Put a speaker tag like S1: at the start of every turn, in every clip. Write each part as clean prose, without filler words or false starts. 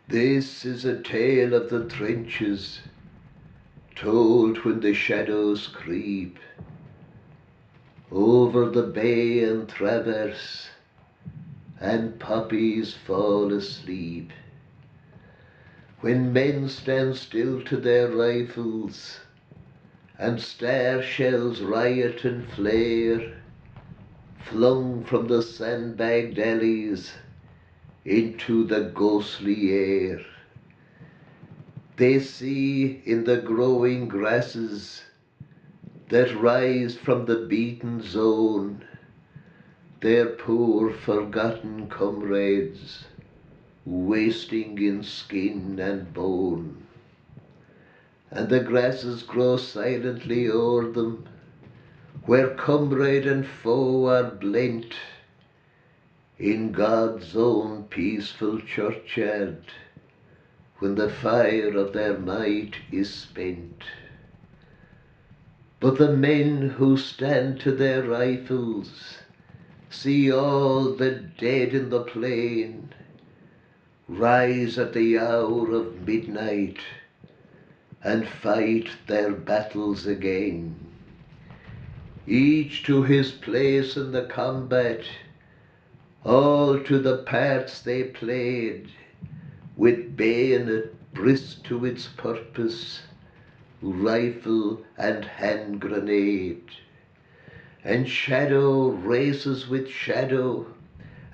S1: This is a tale of the trenches, told when the shadows creep over the bay and traverse, and poppies fall asleep. When men stand still to their rifles, and star shells riot and flare, flung from the sandbagged alleys into the ghostly air. They see in the growing grasses that rise from the beaten zone their poor forgotten comrades, wasting in skin and bone. And the grasses grow silently o'er them, where comrade and foe are blent, in God's own peaceful churchyard, when the fire of their might is spent. But the men who stand to their rifles see all the dead in the plain rise at the hour of midnight and fight their battles again. Each to his place in the combat, all to the parts they played, with bayonet brisk to its purpose, rifle and hand grenade. And shadow races with shadow,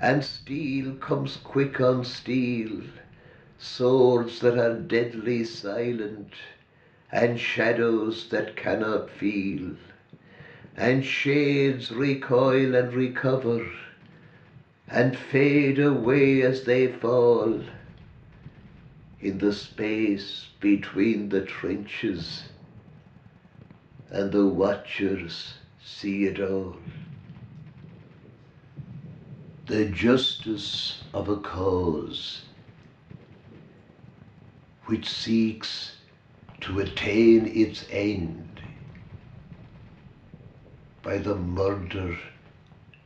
S1: and steel comes quick on steel, swords that are deadly silent, and shadows that cannot feel. And shades recoil and recover, and fade away as they fall, in the space between the trenches, and the watchers see it all. The justice of a cause which seeks to attain its end by the murder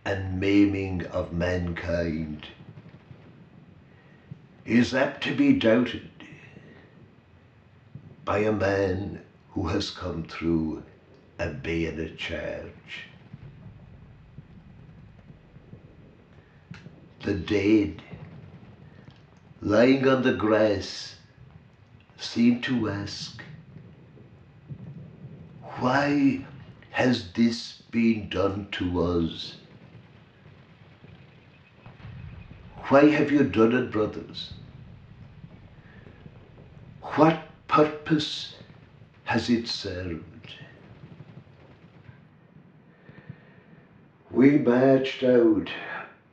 S1: and maiming of mankind is apt to be doubted by a man who has come through a bayonet charge. The dead, lying on the grass, seem to ask, why has this been done to us? Why have you done it, brothers? What purpose has it served? We marched out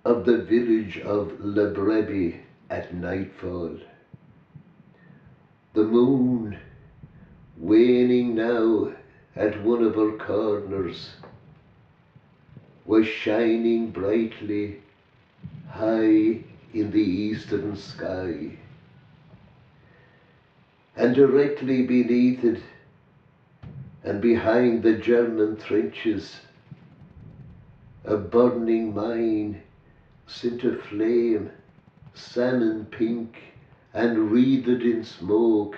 S1: of the village of Lebrebi at nightfall. The moon, waning now at one of our corners, was shining brightly high in the eastern sky. And directly beneath it, and behind the German trenches, a burning mine sent a flame, salmon pink and wreathed in smoke,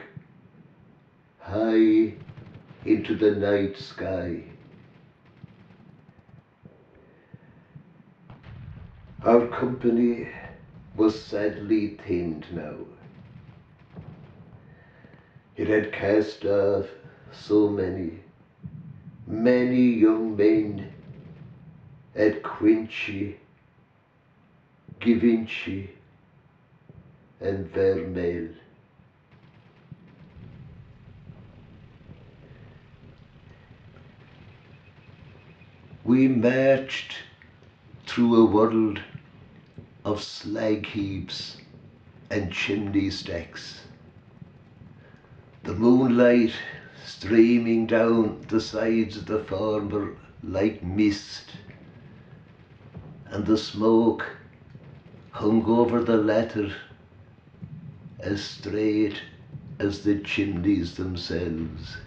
S1: high into the night sky. Our company was sadly thinned now. It had cast off so many young men at Quincy, Givenchy and Vermel. We marched through a world of slag heaps and chimney stacks, the moonlight streaming down the sides of the former like mist, and the smoke hung over the latter as straight as the chimneys themselves.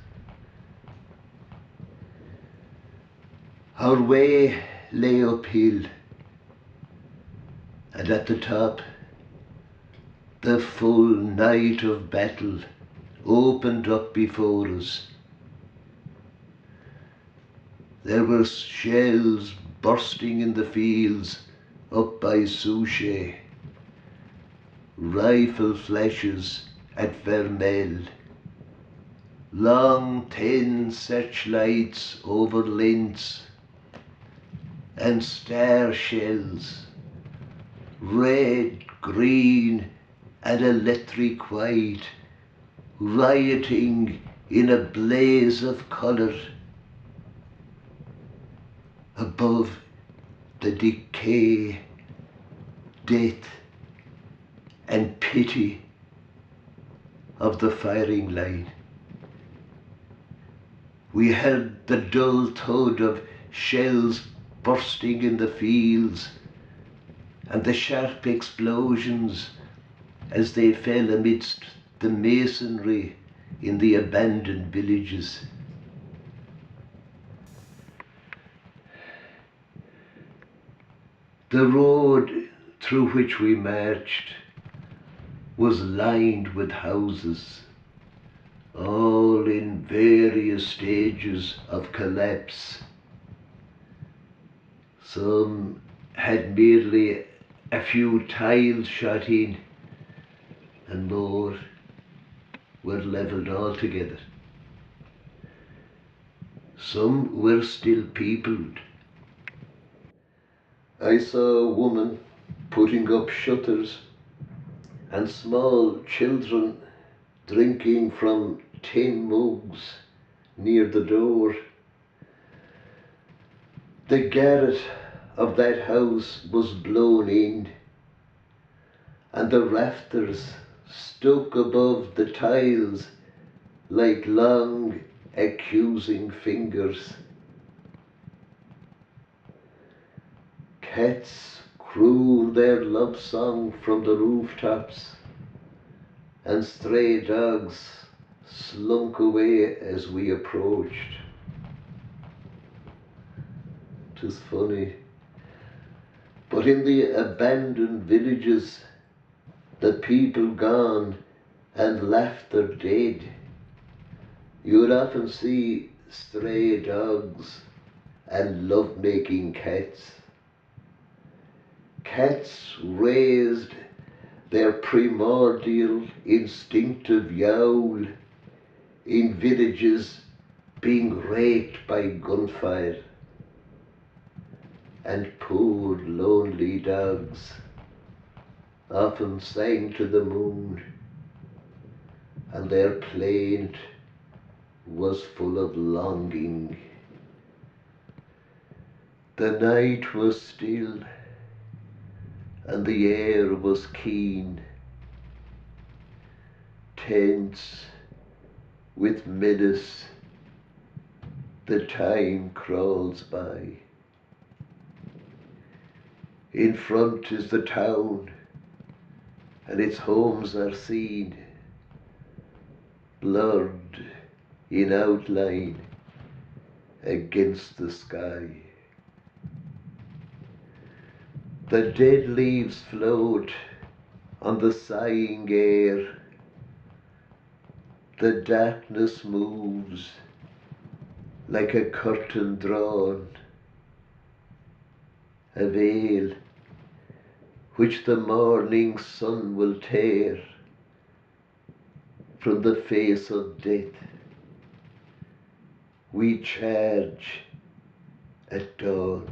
S1: Our way lay uphill, and at the top The full night of battle opened up before us. There were shells bursting in the fields up by Souchez, rifle flashes at Vermelles, long thin searchlights over Linz, and star shells, red, green, and electric white, rioting in a blaze of colour. Above the decay, death, and pity of the firing line. We heard the dull thud of shells bursting in the fields and the sharp explosions as they fell amidst the masonry in the abandoned villages. The road through which we marched was lined with houses, all in various stages of collapse. Some had merely a few tiles shot in, and more were levelled altogether. Some were still peopled. I saw a woman putting up shutters and small children drinking from tin mugs near the door. The garret of that house was blown in, and the rafters stuck above the tiles like long accusing fingers. Cats crooned their love song from the rooftops, and stray dogs slunk away as we approached. 'Twas funny, but in the abandoned villages, the people gone and laughter dead, you would often see stray dogs and love-making cats. Cats raised their primordial instinctive yowl in villages being raked by gunfire, and poor lonely dogs often sang to the moon, and their plaint was full of longing. The night was still, and the air was keen, tense with menace. The time crawls by. In front is the town, and its homes are seen, blurred in outline against the sky. The dead leaves float on the sighing air. The darkness moves like a curtain drawn, a veil which the morning sun will tear from the face of death. We charge at dawn.